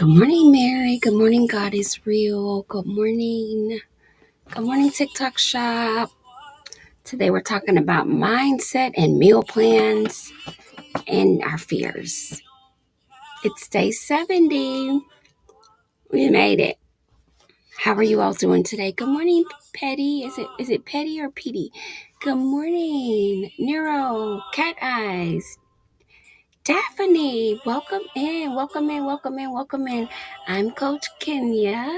Good morning, Mary. Good morning, God is real. Good morning. Good morning, TikTok shop. Today we're talking about mindset and meal plans and our fears. It's day 70. We made it. How are you all doing today? Good morning, Petty. Is it Petty or Petey? Good morning, Nero, Cat Eyes, Daphne. Welcome in. Welcome in. Welcome in. Welcome in. I'm Coach Kenya.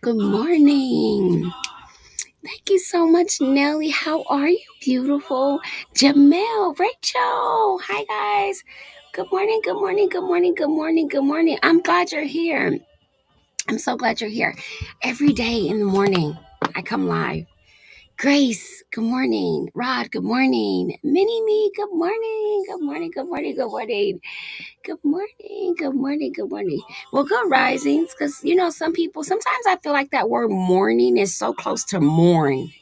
Good morning. Thank you so much, Nelly. How are you, beautiful? Jamel, Rachel. Hi, guys. Good morning, good morning, good morning, good morning, good morning. I'm glad you're here. I'm so glad you're here. Every day in the morning, I come live. Grace, good morning. Rod, good morning. Mini Me, good morning. Good morning, good morning, good morning. Good morning, good morning, good morning. Well, good risings, because sometimes I feel like that word morning is so close to mourning.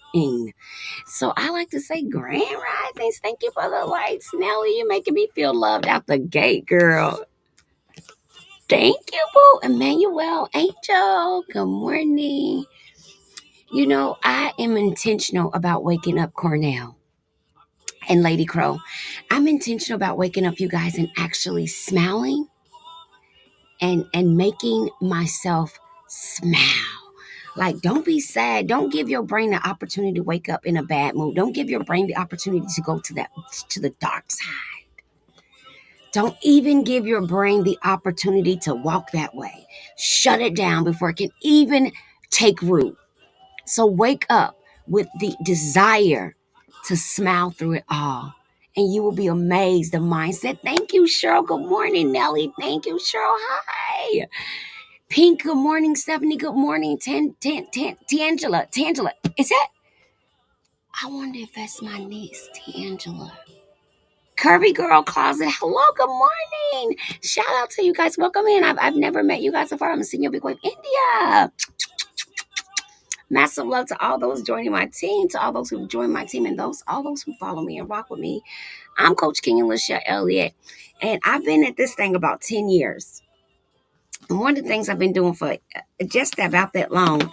So I like to say grand risings. Thank you for the lights, Nelly. You're making me feel loved out the gate, girl. Thank you, boo. Emmanuel, Angel, good morning. I am intentional about waking up Cornell and Lady Crow. I'm intentional about waking up you guys and actually smiling and making myself smile. Like, don't be sad. Don't give your brain the opportunity to wake up in a bad mood. Don't give your brain the opportunity to go to the dark side. Don't even give your brain the opportunity to walk that way. Shut it down before it can even take root. So wake up with the desire to smile through it all. And you will be amazed. The mindset. Thank you, Cheryl. Good morning, Nelly. Thank you, Cheryl. Hi. Pink, good morning. Stephanie, good morning. Tangela. Is that? I wonder if that's my niece, Tangela. Curvy Girl Closet. Hello, good morning. Shout out to you guys. Welcome in. I've never met you guys before. I'm seeing you big wave, India. Massive love to all those joining my team, to all those who've joined my team, and all those who follow me and rock with me. I'm Coach King and Lachelle Elliott, and I've been at this thing about 10 years. And one of the things I've been doing for just about that long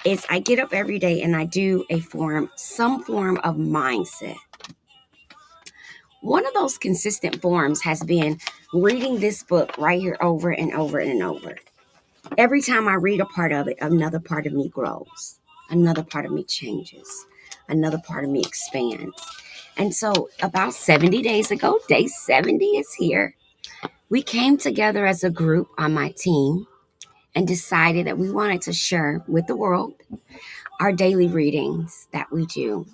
is I get up every day and I do some form of mindset. One of those consistent forms has been reading this book right here over and over and over. Every time I read a part of it, another part of me grows. Another part of me changes. Another part of me expands. And so about 70 days ago, day 70 is here. We came together as a group on my team and decided that we wanted to share with the world our daily readings that we do.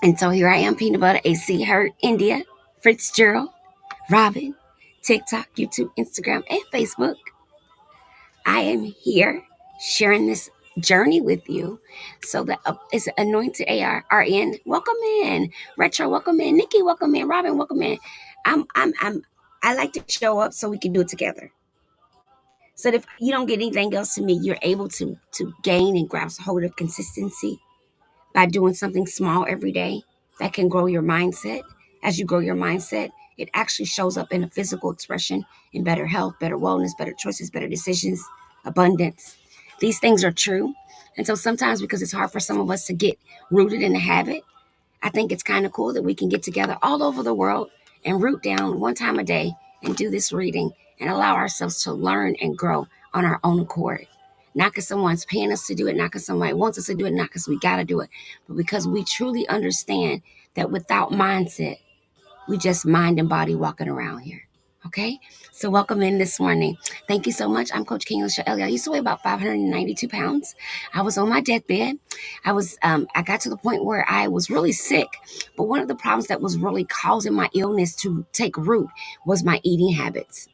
And so here I am, Peanut Butter, AC, Hurt, India, Fitzgerald, Robin, TikTok, YouTube, Instagram, and Facebook. I am here sharing this journey with you so that it's anointed ARN. Welcome in. Retro, welcome in. Nikki, welcome in. Robin, welcome in. I like to show up so we can do it together. So that if you don't get anything else to me, you're able to gain and grasp hold of consistency by doing something small every day that can grow your mindset. As you grow your mindset, it actually shows up in a physical expression in better health, better wellness, better choices, better decisions, abundance. These things are true. And so sometimes, because it's hard for some of us to get rooted in a habit, I think it's kind of cool that we can get together all over the world and root down one time a day and do this reading and allow ourselves to learn and grow on our own accord. Not because someone's paying us to do it, not because somebody wants us to do it, not because we got to do it, but because we truly understand that without mindset, we just mind and body walking around here. Okay? So welcome in this morning. Thank you so much. I'm Coach King Elliott. I used to weigh about 592 pounds. I was on my deathbed. I got to the point where I was really sick. But one of the problems that was really causing my illness to take root was my eating habits.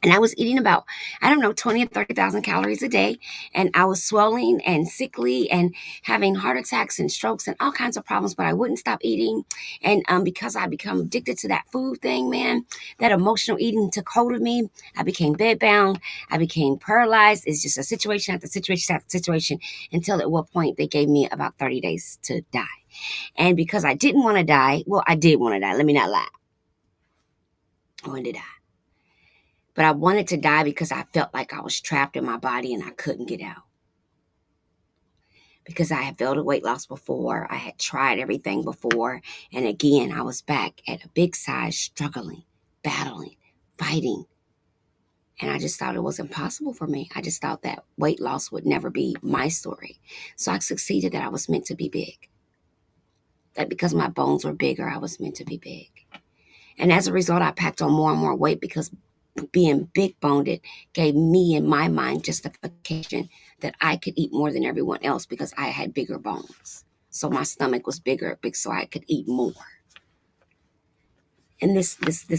And I was eating about, 20 or 30,000 calories a day. And I was swelling and sickly and having heart attacks and strokes and all kinds of problems, but I wouldn't stop eating. And because I become addicted to that food thing, man, that emotional eating took hold of me. I became bedbound. I became paralyzed. It's just a situation after situation after situation until at one point they gave me about 30 days to die. And because I didn't want to die, well, I did want to die. Let me not lie. I wanted to die. But I wanted to die because I felt like I was trapped in my body and I couldn't get out. Because I had failed a weight loss before. I had tried everything before. And again, I was back at a big size, struggling, battling, fighting. And I just thought it was impossible for me. I just thought that weight loss would never be my story. So I succeeded that I was meant to be big. That because my bones were bigger, I was meant to be big. And as a result, I packed on more and more weight because being big boned gave me in my mind justification that I could eat more than everyone else because I had bigger bones. So my stomach was bigger, so I could eat more. And this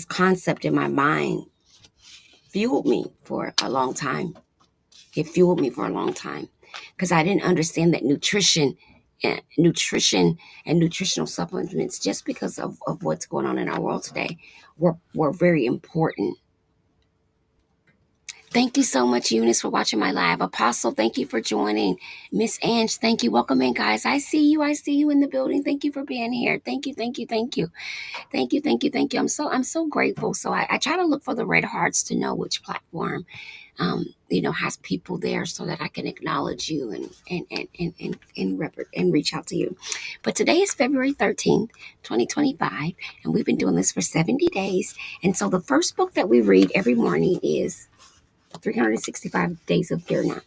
concept in my mind fueled me for a long time. It fueled me for a long time because I didn't understand that nutrition and nutritional supplements, just because of what's going on in our world today, were very important. Thank you so much, Eunice, for watching my live. Apostle, thank you for joining. Miss Ange, thank you. Welcome in, guys. I see you in the building. Thank you for being here. Thank you. I'm so grateful. So I try to look for the red hearts to know which platform has people there so that I can acknowledge you and reach out to you. But today is February 13th, 2025, and we've been doing this for 70 days. And so the first book that we read every morning is 365 Days of Fear Not.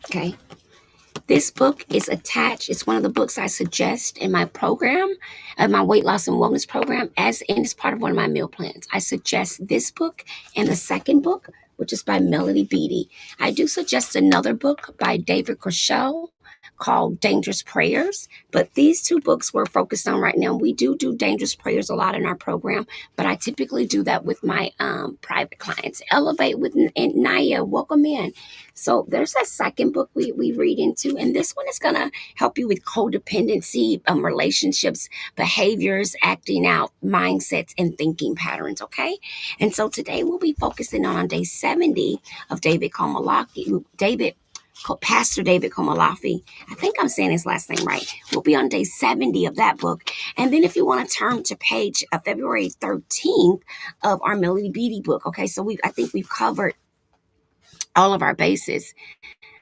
Okay. This book is attached. It's one of the books I suggest in my program, my weight loss and wellness program, and it's part of one of my meal plans. I suggest this book and the second book, which is by Melody Beattie. I do suggest another book by David Groeschel called Dangerous Prayers, but these two books we're focused on right now. We do Dangerous Prayers a lot in our program, but I typically do that with my private clients. Elevate with Naya, welcome in. So there's a second book we read into, and this one is going to help you with codependency, relationships, behaviors, acting out, mindsets, and thinking patterns, okay? And so today we'll be focusing on day 70 of Pastor David Komalafi. I think I'm saying his last name right. We'll be on day 70 of that book. And then if you want to turn to page February 13th of our Melody Beattie book, okay? So I think we've covered all of our bases.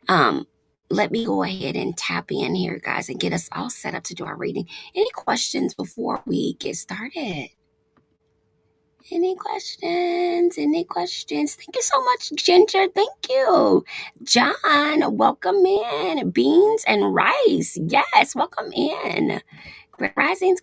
Let me go ahead and tap in here, guys, and get us all set up to do our reading. Any questions before we get started? Any questions? Thank you so much, Ginger. Thank you. John, welcome in. Beans and rice. Yes, welcome in. Grand risings.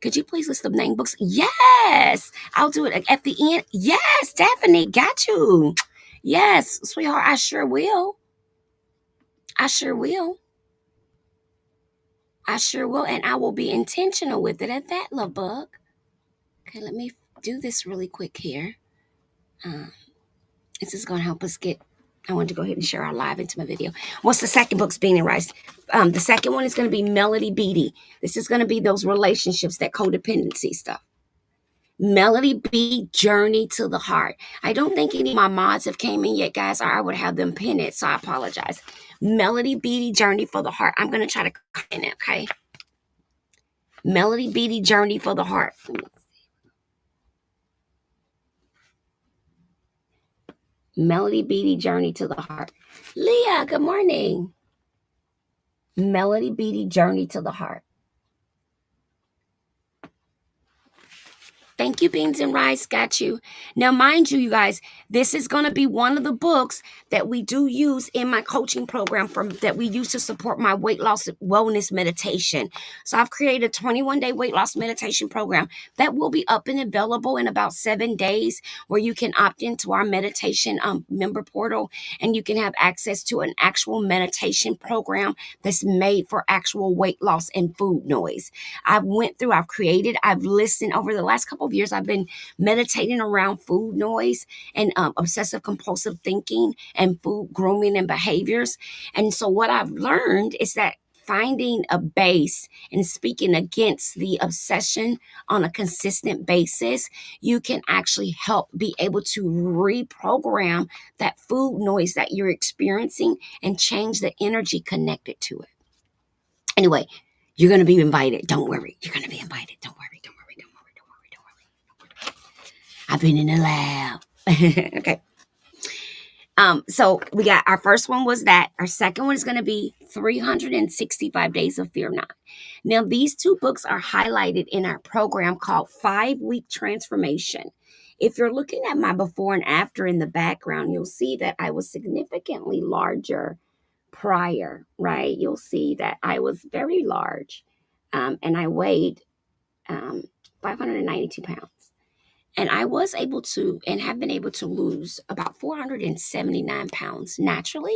Could you please list the name books? Yes, I'll do it at the end. Yes, Stephanie, got you. Yes, sweetheart, I sure will. And I will be intentional with it at that, love bug. Okay, let me do this really quick here. This is going to help us I wanted to go ahead and share our live intimate video. What's the second book's Bean and Rice? The second one is going to be Melody Beattie. This is going to be those relationships, that codependency stuff. Melody Beattie, Journey to the Heart. I don't think any of my mods have came in yet, guys, or I would have them pin it, so I apologize. Melody Beattie, Journey for the Heart. I'm going to try to pin it, okay? Melody Beattie, Journey for the Heart. Melody Beattie, Journey to the Heart. Leah, good morning. Melody Beattie, Journey to the Heart. Thank you, Beans and Rice. Got you. Now, mind you, you guys, this is going to be one of the books that we do use in my coaching program that we use to support my weight loss wellness meditation. So I've created a 21-day weight loss meditation program that will be up and available in about 7 days, where you can opt into our meditation member portal, and you can have access to an actual meditation program that's made for actual weight loss and food noise. I've created, I've listened over the last couple of years. I've been meditating around food noise and obsessive compulsive thinking and food grooming and behaviors. And so what I've learned is that finding a base and speaking against the obsession on a consistent basis, you can actually help be able to reprogram that food noise that you're experiencing and change the energy connected to it. Anyway, you're going to be invited. Don't worry. You're going to be invited. Don't worry. Don't worry. Don't worry. Don't worry. Don't worry. I've been in the lab. Okay. So we got our first one was that. Our second one is going to be 365 Days of Fear Not. Now, these two books are highlighted in our program called 5-Week Transformation. If you're looking at my before and after in the background, you'll see that I was significantly larger prior, right? You'll see that I was very large, and I weighed 592 pounds. And I was able to and have been able to lose about 479 pounds naturally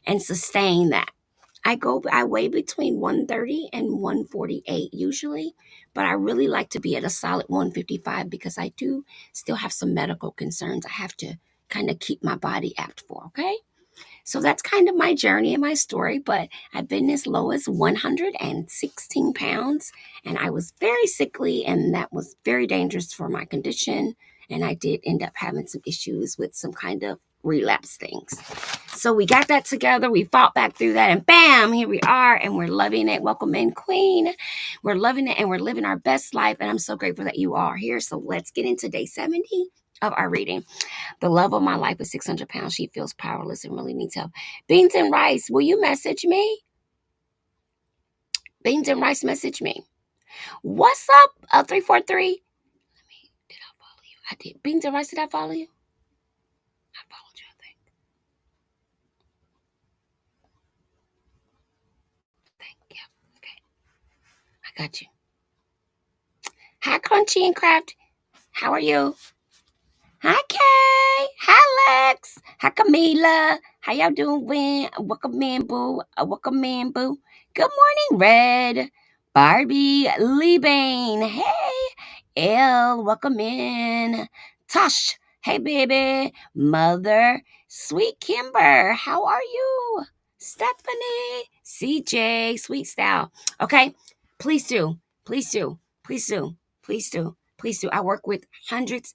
and sustain that. I weigh between 130 and 148 usually, but I really like to be at a solid 155 because I do still have some medical concerns I have to kind of keep my body apt for, okay? So that's kind of my journey and my story, but I've been as low as 116 pounds, and I was very sickly, and that was very dangerous for my condition. And I did end up having some issues with some kind of relapse things. So we got that together. We fought back through that, and bam, here we are, and we're loving it. Welcome in, Queen. We're loving it, and we're living our best life, and I'm so grateful that you are here. So let's get into day 70 of our reading. The love of my life is 600 pounds. She feels powerless and really needs help. Beans and Rice, will you message me? Beans and Rice, message me. What's up, 343? Did I follow you? I did. Beans and Rice, did I follow you? I followed you, I think. Yeah, okay. I got you. Hi, Crunchy and Craft. How are you? Hi, Kay. Hi, Lex. Hi, Camila. How y'all doing? Welcome in, boo. Welcome in, boo. Good morning, Red. Barbie Liebane. Hey. Elle, welcome in. Tosh. Hey, baby. Mother. Sweet Kimber. How are you? Stephanie. CJ. Sweet Style. Okay. Please do. Please do. Please do. Please do. Please do. I work with hundreds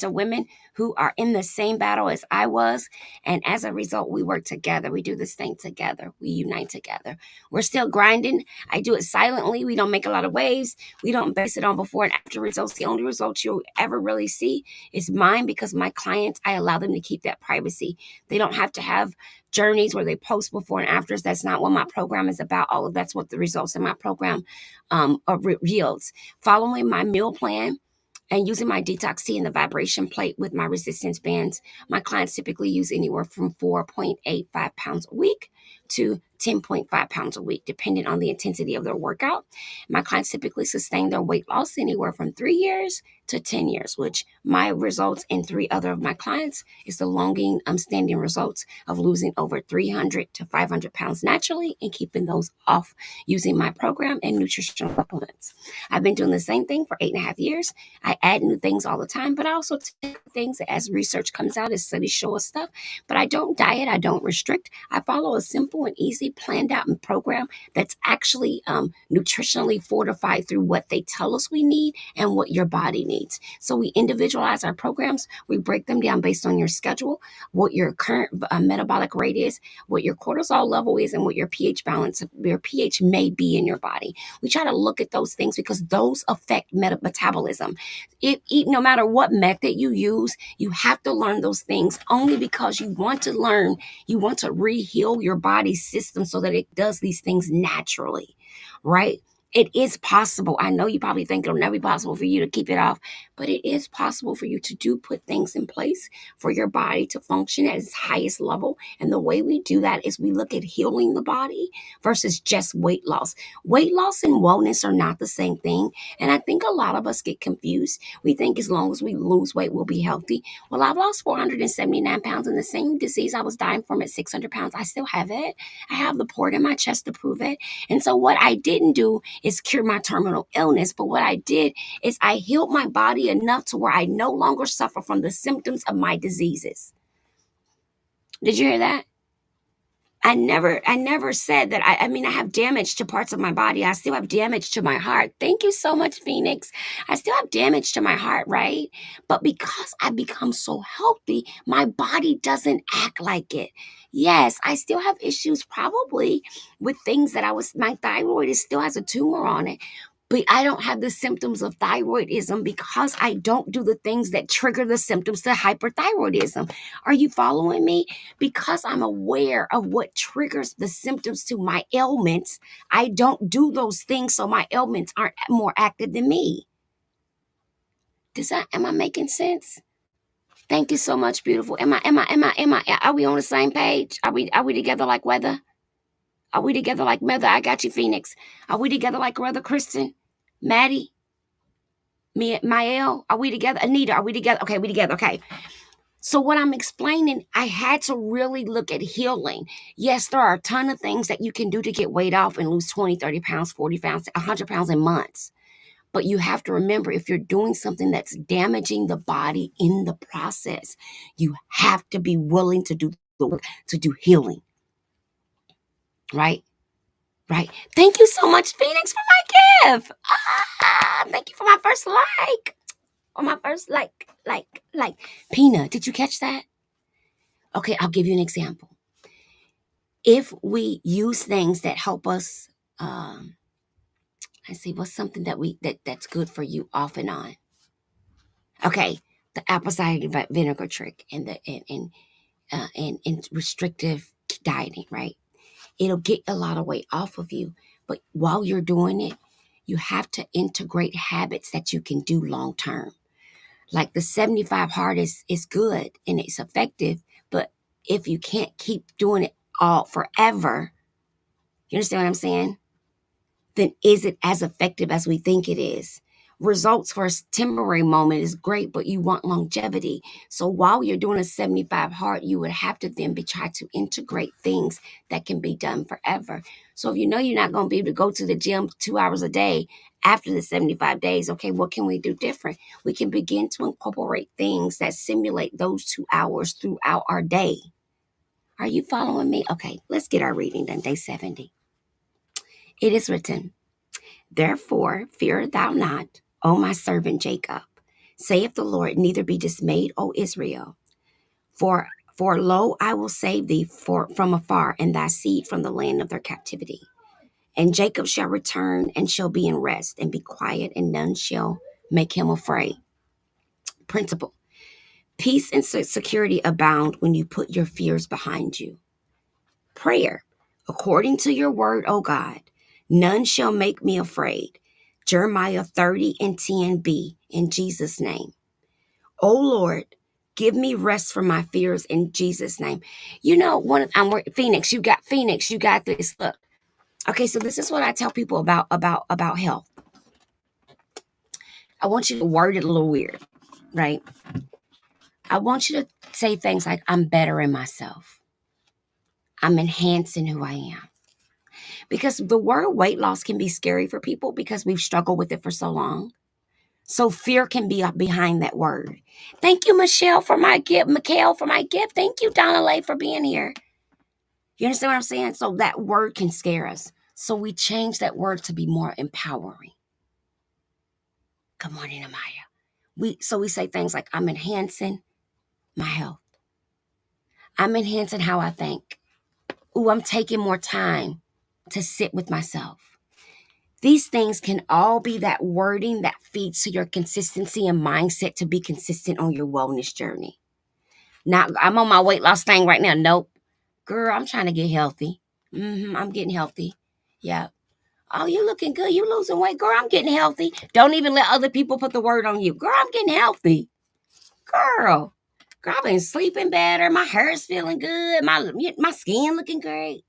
of women who are in the same battle as I was. And as a result, we work together. We do this thing together. We unite together. We're still grinding. I do it silently. We don't make a lot of waves. We don't base it on before and after results. The only results you'll ever really see is mine because my clients, I allow them to keep that privacy. They don't have to have journeys where they post before and afters. That's not what my program is about. All of that's what the results in my program yields. Following my meal plan and using my detox tea and the vibration plate with my resistance bands, my clients typically use anywhere from 4.85 pounds a week to 10.5 pounds a week, depending on the intensity of their workout. My clients typically sustain their weight loss anywhere from 3 years to 10 years, which my results in 3 other of my clients is the longing, standing results of losing over 300 to 500 pounds naturally and keeping those off using my program and nutritional supplements. I've been doing the same thing for 8.5 years. I add new things all the time, but I also take things as research comes out, as studies show us stuff. But I don't diet, I don't restrict. I follow a simple and easy planned out program that's actually nutritionally fortified through what they tell us we need and what your body needs. So we individualize our programs. We break them down based on your schedule, what your current metabolic rate is, what your cortisol level is, and what your pH balance, your pH may be in your body. We try to look at those things because those affect metabolism. No matter what method you use, you have to learn those things only because you want to learn, you want to re-heal your body's system so that it does these things naturally, right? It is possible. I know you probably think it'll never be possible for you to keep it off, but it is possible for you to put things in place for your body to function at its highest level. And the way we do that is we look at healing the body versus just weight loss. Weight loss and wellness are not the same thing. And I think a lot of us get confused. We think as long as we lose weight, we'll be healthy. Well, I've lost 479 pounds in the same disease I was dying from at 600 pounds. I still have it. I have the port in my chest to prove it. And so what I didn't do is cure my terminal illness. But what I did is I healed my body enough to where I no longer suffer from the symptoms of my diseases. Did you hear that? I never said that. I mean, I have damage to parts of my body. I still have damage to my heart. Thank you so much, Phoenix. I still have damage to my heart, right? But because I become so healthy, my body doesn't act like it. Yes, I still have issues probably with things that my thyroid still has a tumor on it. But I don't have the symptoms of thyroidism because I don't do the things that trigger the symptoms to hyperthyroidism. Are you following me? Because I'm aware of what triggers the symptoms to my ailments, I don't do those things so my ailments aren't more active than me. Am I making sense? Thank you so much, beautiful. Are we on the same page? Are we together like weather? Are we together like weather? I got you, Phoenix. Are we together like weather, Kristen? Maddie? Mael? Are we together? Anita, are we together? Okay, we together. Okay. So what I'm explaining, I had to really look at healing. Yes, there are a ton of things that you can do to get weight off and lose 20, 30 pounds, 40 pounds, 100 pounds in months. But you have to remember, if you're doing something that's damaging the body in the process, you have to be willing to do the work to do healing. Right? Right. Thank you so much, Phoenix, for my gift. Thank you for my first like. Or my first like. Peanut, did you catch that? Okay, I'll give you an example. If we use things that help us, I see what's something that's good for you off and on. Okay, the apple cider vinegar trick and the and restrictive dieting, right? It'll get a lot of weight off of you, but while you're doing it, you have to integrate habits that you can do long term. Like the 75 hard is good and it's effective, but if you can't keep doing it all forever, you understand what I'm saying? Then is it as effective as we think it is? Results for a temporary moment is great, but you want longevity. So while you're doing a 75 hard, you would have to then try to integrate things that can be done forever. So if you know you're not going to be able to go to the gym 2 hours a day after the 75 days, okay, what can we do different? We can begin to incorporate things that simulate those 2 hours throughout our day. Are you following me? Okay, let's get our reading done. Day 70. It is written, "Therefore fear thou not, O my servant Jacob, saith the Lord, neither be dismayed, O Israel. For lo, I will save thee from afar, and thy seed from the land of their captivity. And Jacob shall return and shall be in rest, and be quiet, and none shall make him afraid." Principle. Peace and security abound when you put your fears behind you. Prayer. According to your word, O God, none shall make me afraid. Jeremiah 30:10b, in Jesus' name. O Lord, give me rest from my fears in Jesus' name. You know, Phoenix, you got this. Look. Okay, so this is what I tell people about health. I want you to word it a little weird, right? I want you to say things like, I'm better in myself. I'm enhancing who I am. Because the word weight loss can be scary for people because we've struggled with it for so long. So fear can be behind that word. Thank you, Michelle, for my gift. Mikhail, for my gift. Thank you, Donna Lay, for being here. You understand what I'm saying? So that word can scare us. So we change that word to be more empowering. Good morning, Amaya. So we say things like, I'm enhancing my health. I'm enhancing how I think. Ooh, I'm taking more time to sit with myself. These things can all be that wording that feeds to your consistency and mindset to be consistent on your wellness journey. Now, I'm on my weight loss thing right now. Nope. Girl, I'm trying to get healthy. I'm getting healthy. Yeah. Oh, you looking good. You losing weight. Girl, I'm getting healthy. Don't even let other people put the word on you. Girl, I'm getting healthy. Girl, I've been sleeping better. My hair's feeling good. My skin looking great.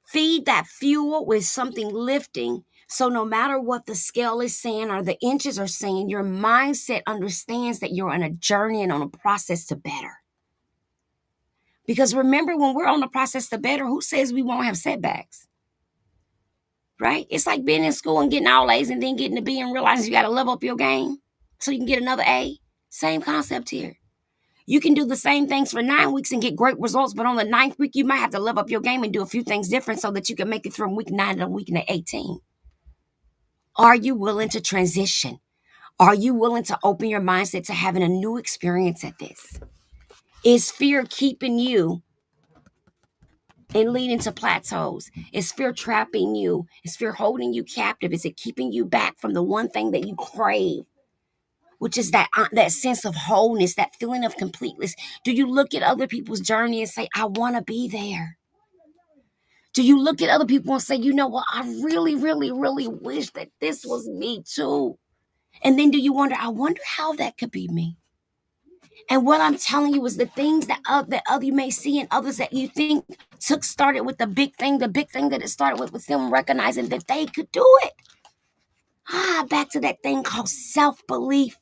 Feed that fuel with something lifting. So no matter what the scale is saying or the inches are saying, your mindset understands that you're on a journey and on a process to better. Because remember, when we're on the process to better, who says we won't have setbacks? Right? It's like being in school and getting all A's and then getting a B and realizing you got to level up your game so you can get another A. Same concept here. You can do the same things for 9 weeks and get great results, but on the ninth week, you might have to level up your game and do a few things different so that you can make it from week 9 to week 18. Are you willing to transition? Are you willing to open your mindset to having a new experience at this? Is fear keeping you and leading to plateaus? Is fear trapping you? Is fear holding you captive? Is it keeping you back from the one thing that you crave, which is that sense of wholeness, that feeling of completeness? Do you look at other people's journey and say, I want to be there? Do you look at other people and say, you know what, I really, really, really wish that this was me too? And then do you wonder, I wonder how that could be me? And what I'm telling you is the things that other you may see in others that you think started with the big thing that it started with was them recognizing that they could do it. Back to that thing called self-belief.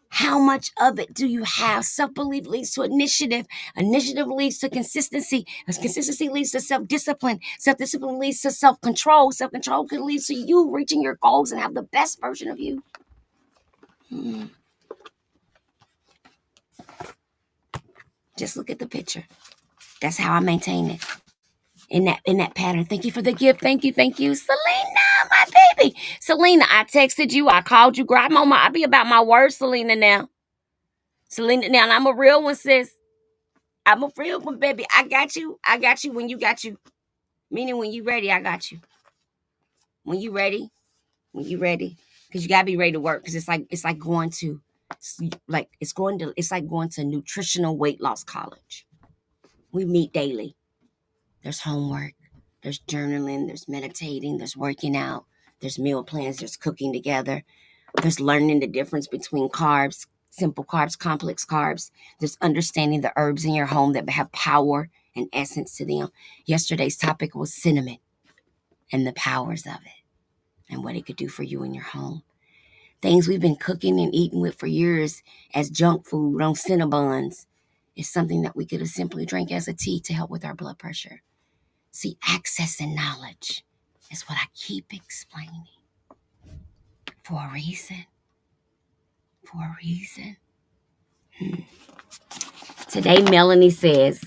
How much of it do you have? Self-belief leads to initiative. Initiative leads to consistency. Consistency leads to self-discipline. Self-discipline leads to self-control. Self-control can lead to you reaching your goals and have the best version of you. Just look at the picture. That's how I maintain it. In that pattern. Thank you for the gift. Thank you. Selena, my baby. Selena, I texted you. I called you. Girl, I be about my words, Selena, now. Selena, now, I'm a real one, sis. I'm a real one, baby. I got you when you got you. Meaning when you ready, I got you. When you ready. Because you gotta be ready to work. Because it's like going to nutritional weight loss college. We meet daily. There's homework, there's journaling, there's meditating, there's working out, there's meal plans, there's cooking together, there's learning the difference between carbs, simple carbs, complex carbs. There's understanding the herbs in your home that have power and essence to them. Yesterday's topic was cinnamon and the powers of it and what it could do for you in your home. Things we've been cooking and eating with for years as junk food on Cinnabons is something that we could have simply drank as a tea to help with our blood pressure. See, access and knowledge is what I keep explaining. For a reason. Today, Melanie says,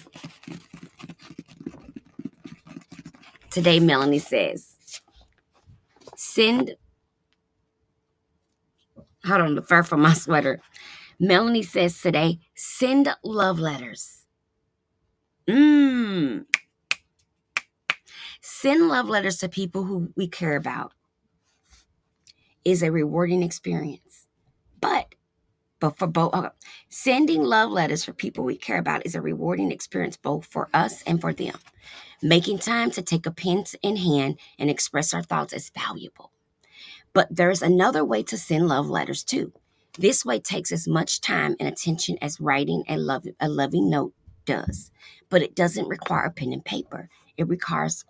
hold on, the fur from my sweater. Melanie says today, send love letters. Send love letters to people who we care about is a rewarding experience. But for both, sending love letters for people we care about is a rewarding experience both for us and for them. Making time to take a pen in hand and express our thoughts is valuable. But there's another way to send love letters too. This way takes as much time and attention as writing a loving note does, but it doesn't require a pen and paper. It requires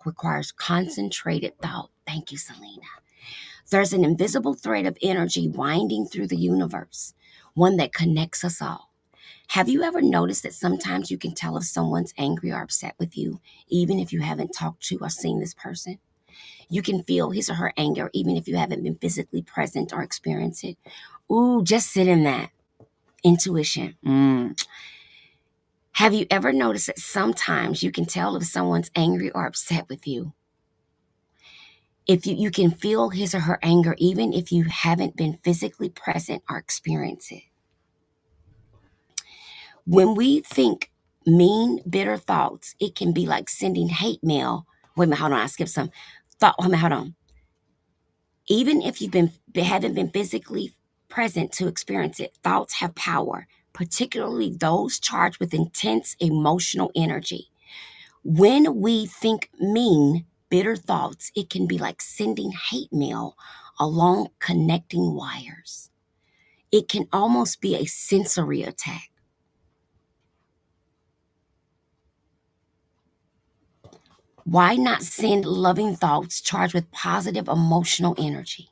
concentrated thought. Thank you, Selena. There's an invisible thread of energy winding through the universe, one that connects us all. Have you ever noticed that sometimes you can tell if someone's angry or upset with you, even if you haven't talked to or seen this person? You can feel his or her anger, even if you haven't been physically present or experienced it. Ooh, just sit in that. Intuition. Have you ever noticed that sometimes you can tell if someone's angry or upset with you? If you can feel his or her anger, even if you haven't been physically present or experienced it. When we think mean, bitter thoughts, it can be like sending hate mail. Wait a minute, hold on, I skipped some. Hold on. Even if you haven't been physically present to experience it, thoughts have power, particularly those charged with intense emotional energy. When we think mean, bitter thoughts, it can be like sending hate mail along connecting wires. It can almost be a sensory attack. Why not send loving thoughts charged with positive emotional energy?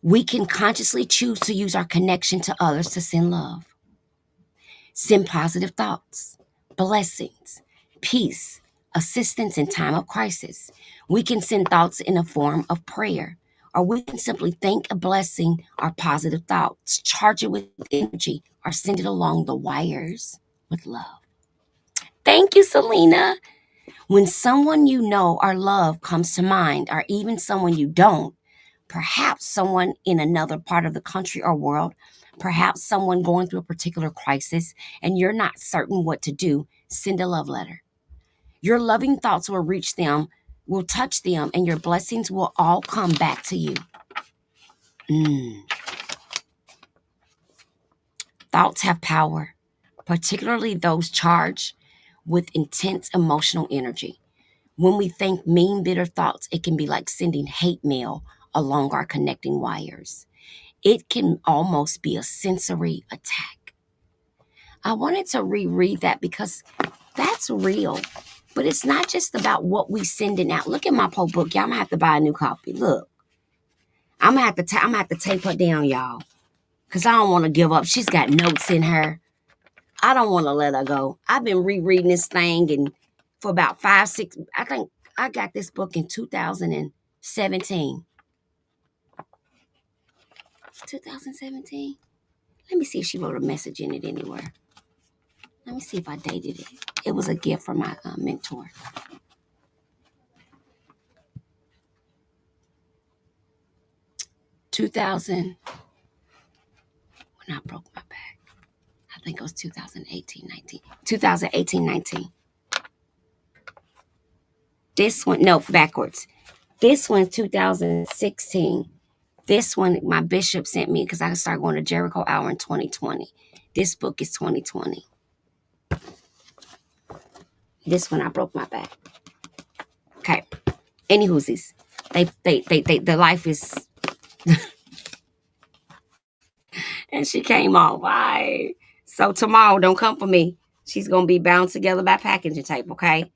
We can consciously choose to use our connection to others to send love. Send positive thoughts, blessings, peace, assistance in time of crisis. We can send thoughts in a form of prayer Or we can simply think a blessing or positive thoughts, charge it with energy, or send it along the wires with love. Thank you, Selena. When someone you know or love comes to mind, or even someone you don't, perhaps someone in another part of the country or world, perhaps someone going through a particular crisis, and you're not certain what to do, send a love letter. Your loving thoughts will reach them, will touch them, and your blessings will all come back to you. Thoughts have power, particularly those charged with intense emotional energy. When we think mean, bitter thoughts, it can be like sending hate mail along our connecting wires. It can almost be a sensory attack. I wanted to reread that because that's real. But it's not just about what we sending out. Look at my poor book, y'all. I'm gonna have to buy a new copy. Look, I'm gonna have to tape her down, y'all, because I don't want to give up. She's got notes in her. I don't want to let her go. I've been rereading this thing and for about 5, 6. I think I got this book in 2017. 2017. Let me see if she wrote a message in it anywhere. Let me see if I dated it. It was a gift from my mentor. 2000, when I broke my back. I think it was 2018, 19. 2018, 19. This one, no, backwards. This one's 2016. This one, my bishop sent me because I started going to Jericho Hour in 2020. This book is 2020. This one, I broke my back. Okay. Anywhoosies. The life is... And she came on. Why? So tomorrow, don't come for me. She's going to be bound together by packaging tape, okay?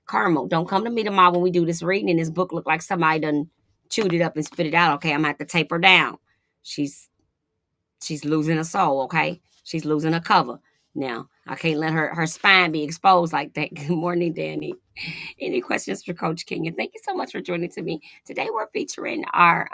Carmel, don't come to me tomorrow when we do this reading and this book look like somebody done chewed it up and spit it out, okay? I'm going to have to tape her down. She's losing a soul, okay? She's losing a cover. Now, I can't let her spine be exposed like that. Good morning, Danny. Any questions for Coach King? And thank you so much for joining to me. Today we're featuring our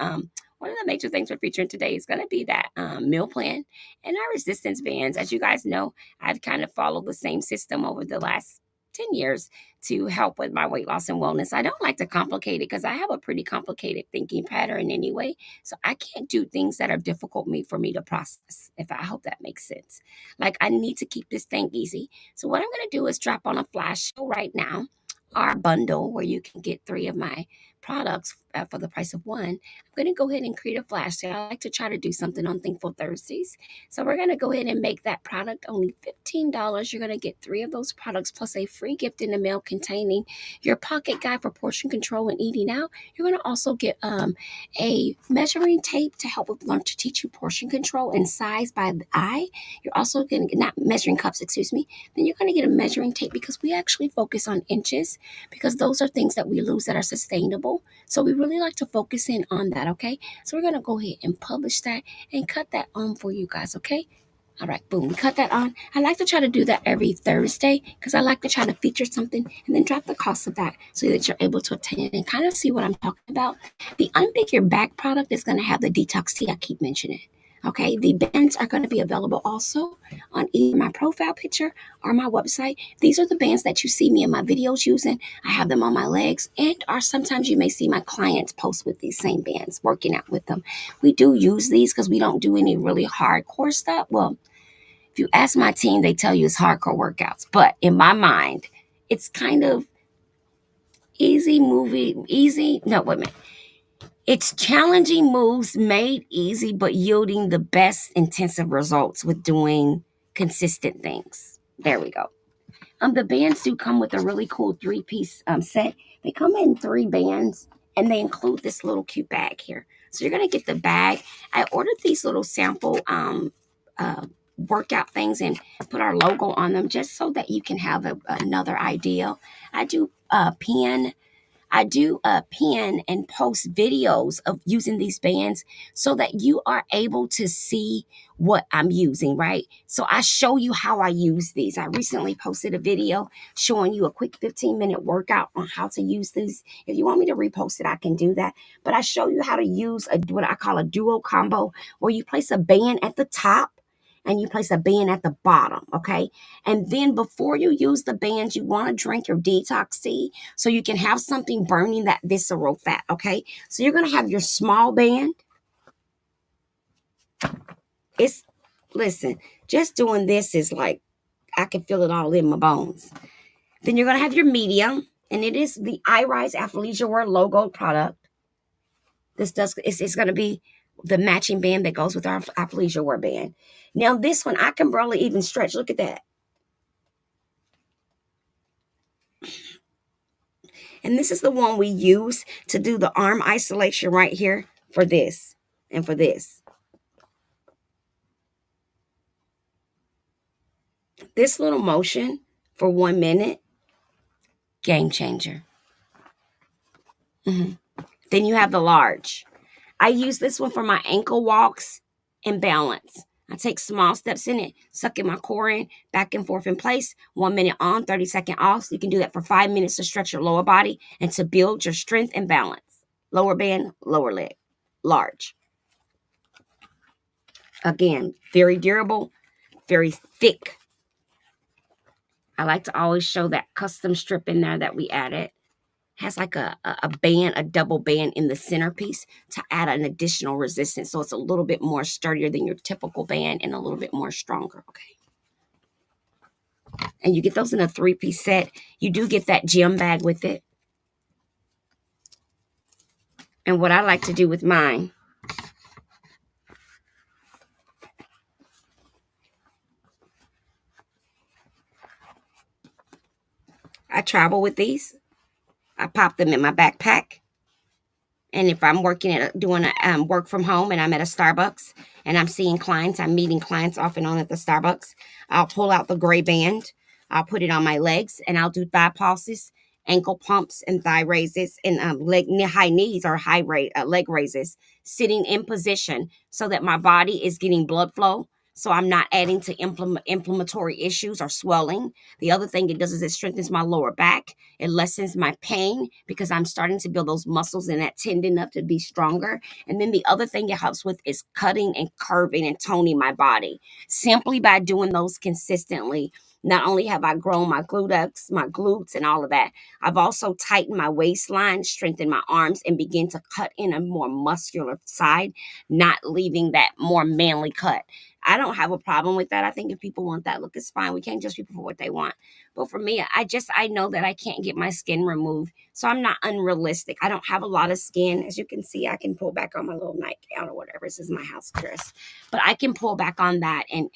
one of the major things we're featuring today is going to be that meal plan and our resistance bands. As you guys know, I've kind of followed the same system over the last 10 years to help with my weight loss and wellness. I don't like to complicate it because I have a pretty complicated thinking pattern anyway. So I can't do things that are difficult for me to process, if I hope that makes sense. Like, I need to keep this thing easy. So what I'm going to do is drop on a flash show right now, our bundle where you can get 3 of my products for the price of 1. I'm going to go ahead and create a flash sale. I like to try to do something on Thankful Thursdays. So we're going to go ahead and make that product only $15. You're going to get 3 of those products plus a free gift in the mail containing your pocket guide for portion control and eating out. You're going to also get a measuring tape to help with learn to teach you portion control and size by the eye. You're also going to get, not measuring cups, excuse me. Then you're going to get a measuring tape because we actually focus on inches because those are things that we lose that are sustainable. So we really like to focus in on that, okay? So we're going to go ahead and publish that and cut that on for you guys, okay? All right, boom, we cut that on. I like to try to do that every Thursday because I like to try to feature something and then drop the cost of that so that you're able to attend it and kind of see what I'm talking about. The Unpick Your Back product is going to have the detox tea I keep mentioning. Okay, the bands are going to be available also on either my profile picture or my website. These are the bands that you see me in my videos using. I have them on my legs, and or sometimes you may see my clients post with these same bands, working out with them. We do use these because we don't do any really hardcore stuff. Well, if you ask my team, they tell you it's hardcore workouts. But in my mind, it's kind of it's challenging moves made easy, but yielding the best intensive results with doing consistent things. There we go. The bands do come with a really cool 3-piece set. They come in 3 bands, and they include this little cute bag here. So you're going to get the bag. I ordered these little sample workout things and put our logo on them just so that you can have another idea. I do pin I do pin and post videos of using these bands so that you are able to see what I'm using, right? So I show you how I use these. I recently posted a video showing you a quick 15-minute workout on how to use these. If you want me to repost it, I can do that. But I show you how to use what I call a duo combo, where you place a band at the top and you place a band at the bottom, okay? And then before you use the bands, you want to drink your detox tea so you can have something burning that visceral fat, okay? So you're going to have your small band. Listen, just doing this is like, I can feel it all in my bones. Then you're going to have your medium, and it is the iRise Athleisure Wear logo product. It's going to be the matching band that goes with our athleisure wear band. Now this one, I can barely even stretch. Look at that. And this is the one we use to do the arm isolation right here for this and for this. This little motion for 1 minute, game changer. Then you have the large. I use this one for my ankle walks and balance. I take small steps in it, sucking my core in, back and forth in place, 1 minute on, 30-second off. So you can do that for 5 minutes to stretch your lower body and to build your strength and balance. Lower band, lower leg, large. Again, very durable, very thick. I like to always show that custom strip in there that we added. Has like a band, a double band in the centerpiece to add an additional resistance. So it's a little bit more sturdier than your typical band and a little bit more stronger, okay? And you get those in a 3-piece set. You do get that gym bag with it. And what I like to do with mine, I travel with these. I pop them in my backpack. And if I'm doing a work from home and I'm at a Starbucks and I'm seeing clients, I'm meeting clients off and on at the Starbucks, I'll pull out the gray band. I'll put it on my legs and I'll do thigh pulses, ankle pumps, and thigh raises, and high knees or leg raises, sitting in position so that my body is getting blood flow. So I'm not adding to inflammatory issues or swelling. The other thing it does is it strengthens my lower back. It lessens my pain because I'm starting to build those muscles and that tendon up to be stronger. And then the other thing it helps with is cutting and curving and toning my body. Simply by doing those consistently, not only have I grown my glutes, and all of that, I've also tightened my waistline, strengthened my arms, and begin to cut in a more muscular side, not leaving that more manly cut. I don't have a problem with that. I think if people want that look, it's fine. We can't judge people for what they want. But for me, I know that I can't get my skin removed. So I'm not unrealistic. I don't have a lot of skin. As you can see, I can pull back on my little nightgown or whatever. This is my house dress. But I can pull back on that. And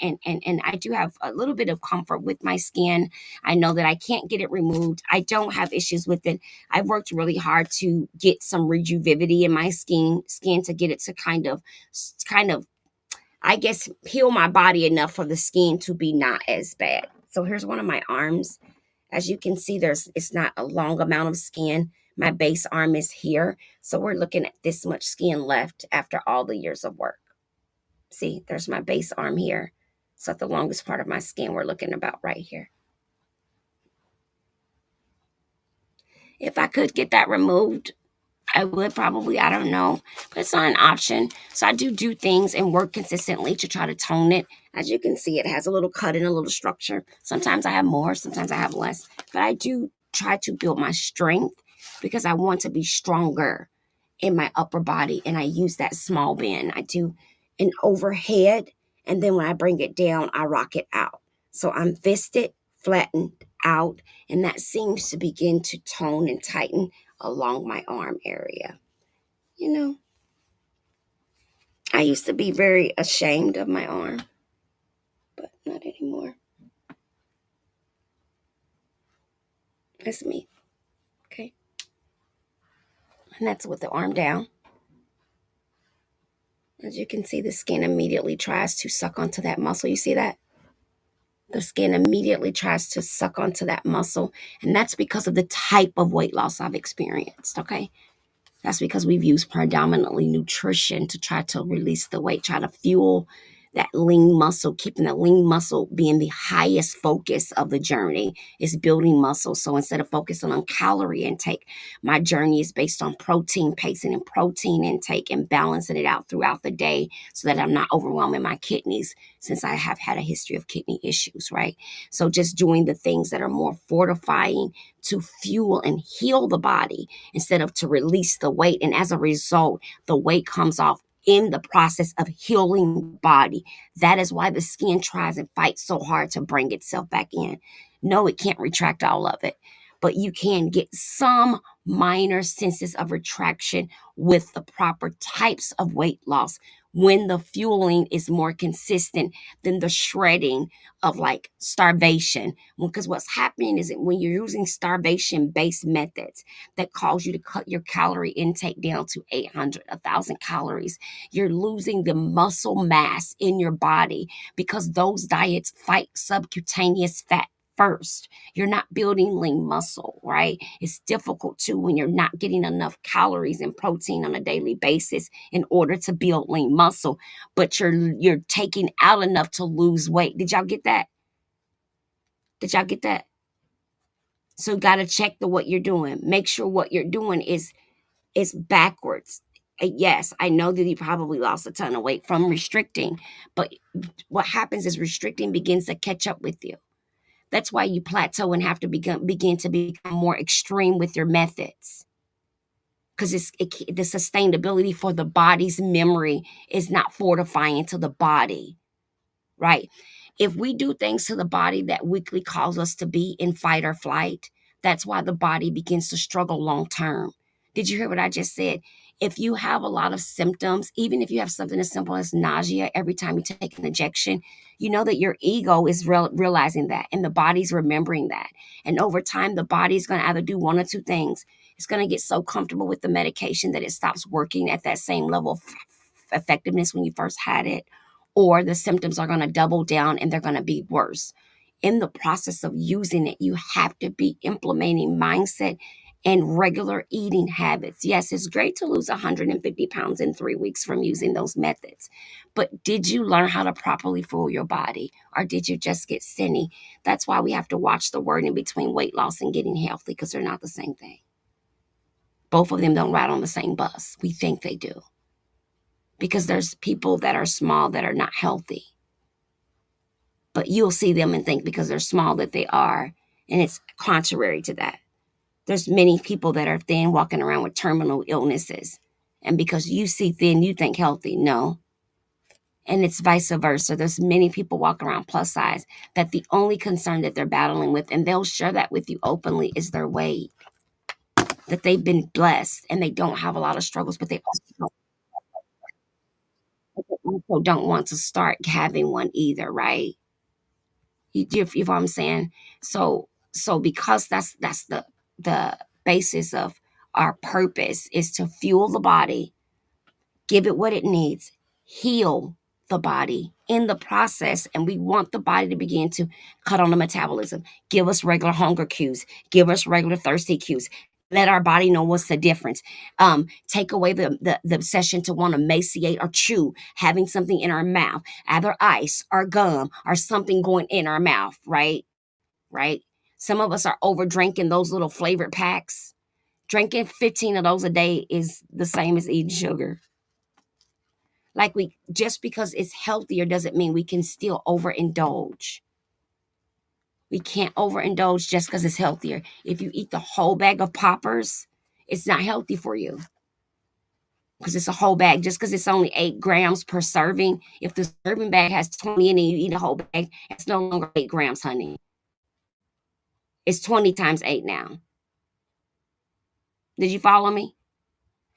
I do have a little bit of comfort with my skin. I know that I can't get it removed. I don't have issues with it. I've worked really hard to get some rejuvivity in my skin to get it to kind of I guess, heal my body enough for the skin to be not as bad. So here's one of my arms. As you can see, it's not a long amount of skin. My base arm is here. So we're looking at this much skin left after all the years of work. See, there's my base arm here. So at the longest part of my skin, we're looking about right here. If I could get that removed, I would probably, I don't know, but it's not an option. So I do things and work consistently to try to tone it. As you can see, it has a little cut and a little structure. Sometimes I have more, sometimes I have less, but I do try to build my strength because I want to be stronger in my upper body. And I use that small band. I do an overhead, and then when I bring it down, I rock it out. So I'm fisted, flattened out, and that seems to begin to tone and tighten along my arm area. You know, I used to be very ashamed of my arm, but not anymore. That's me. Okay. And that's with the arm down. As you can see, the skin immediately tries to suck onto that muscle. You see that? The skin immediately tries to suck onto that muscle. And that's because of the type of weight loss I've experienced. Okay. That's because we've used predominantly nutrition to try to release the weight, try to fuel that lean muscle, keeping the lean muscle being the highest focus of the journey is building muscle. So instead of focusing on calorie intake, my journey is based on protein pacing and protein intake and balancing it out throughout the day so that I'm not overwhelming my kidneys since I have had a history of kidney issues, right? So just doing the things that are more fortifying to fuel and heal the body instead of to release the weight. And as a result, the weight comes off in the process of healing the body. That is why the skin tries and fights so hard to bring itself back in. No, it can't retract all of it, but you can get some minor senses of retraction with the proper types of weight loss when the fueling is more consistent than the shredding of like starvation. Because what's happening is that when you're using starvation based methods that cause you to cut your calorie intake down to 800, 1,000 calories, you're losing the muscle mass in your body because those diets fight subcutaneous fat first. You're not building lean muscle, right? It's difficult too when you're not getting enough calories and protein on a daily basis in order to build lean muscle, but you're taking out enough to lose weight. Did y'all get that? Did y'all get that? So you got to check what you're doing. Make sure what you're doing is backwards. Yes, I know that he probably lost a ton of weight from restricting, but what happens is restricting begins to catch up with you. That's why you plateau and have to begin to become more extreme with your methods. Because the sustainability for the body's memory is not fortifying to the body, right? If we do things to the body that weakly cause us to be in fight or flight, that's why the body begins to struggle long term. Did you hear what I just said? If you have a lot of symptoms, even if you have something as simple as nausea every time you take an injection, you know that your ego is realizing that and the body's remembering that. And over time, the body's going to either do one or two things. It's going to get so comfortable with the medication that it stops working at that same level of effectiveness when you first had it, or the symptoms are going to double down and they're going to be worse. In the process of using it, you have to be implementing mindset and regular eating habits. Yes, it's great to lose 150 pounds in 3 weeks from using those methods, but did you learn how to properly fuel your body, or did you just get skinny? That's why we have to watch the word in between weight loss and getting healthy, because they're not the same thing. Both of them don't ride on the same bus. We think they do, because there's people that are small that are not healthy. But you'll see them and think because they're small that they are. And it's contrary to that. There's many people that are thin walking around with terminal illnesses. And because you see thin, you think healthy. No. And it's vice versa. There's many people walking around plus size that the only concern that they're battling with, and they'll share that with you openly, is their weight. That they've been blessed and they don't have a lot of struggles, but they also don't want to start having one either, right? You know what I'm saying? So because that's the basis of our purpose, is to fuel the body, give it what it needs, heal the body in the process. And we want the body to begin to cut on the metabolism, give us regular hunger cues, give us regular thirsty cues. Let our body know what's the difference. Take away the obsession to want to emaciate or chew, having something in our mouth, either ice or gum or something going in our mouth, right? Right? Some of us are over drinking those little flavored packs. Drinking 15 of those a day is the same as eating sugar. Like, we just because it's healthier doesn't mean we can still overindulge. We can't overindulge just because it's healthier. If you eat the whole bag of poppers, it's not healthy for you because it's a whole bag. Just because it's only 8 grams per serving, if the serving bag has 20 in it, you eat a whole bag, it's no longer 8 grams, honey. It's 20 times 8 now. Did you follow me?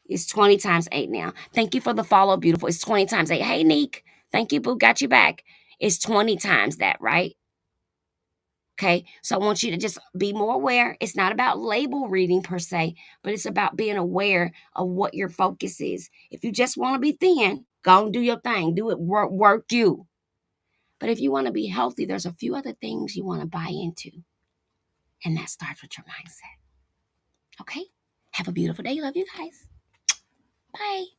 It's 20 times 8 now. Thank you for the follow, beautiful. It's 20 times 8. Hey, Neek. Thank you, boo. Got you back. It's 20 times that, right? Okay. So I want you to just be more aware. It's not about label reading per se, but it's about being aware of what your focus is. If you just want to be thin, go and do your thing. Do it. Work you. But if you want to be healthy, there's a few other things you want to buy into. And that starts with your mindset. Okay? Have a beautiful day. Love you guys. Bye.